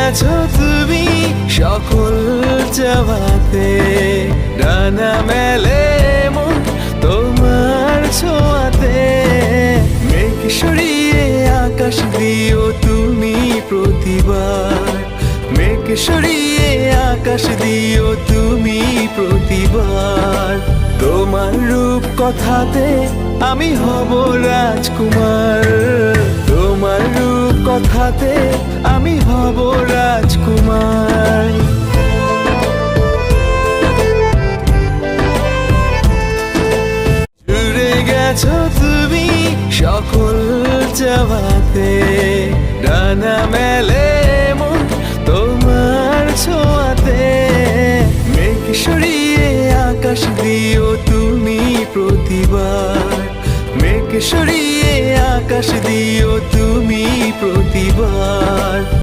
গেছো তুমি সকল চাওয়াতে, ডানা মেলে মন তোমার ছোঁয়াতে। মেঘ সরিয়ে আকাশ দিও তুমি প্রতিবার, মেঘ সরিয়ে আকাশ দিও তুমি প্রতিবার। তোমার রূপ কথাতে আমি হব রাজকুমার, তোমার রূপ কথাতে আমি হব রাজকুমার। জুড়ে গেছো তুমি সকল চাওয়াতে, ডানা মেলে মন তোমার ছোঁয়াতে। মেঘ সরিয়ে আকাশ দিও তুমি প্রতিবার, মেঘ সরিয়ে আকাশ দিও তুমি প্রতিবার।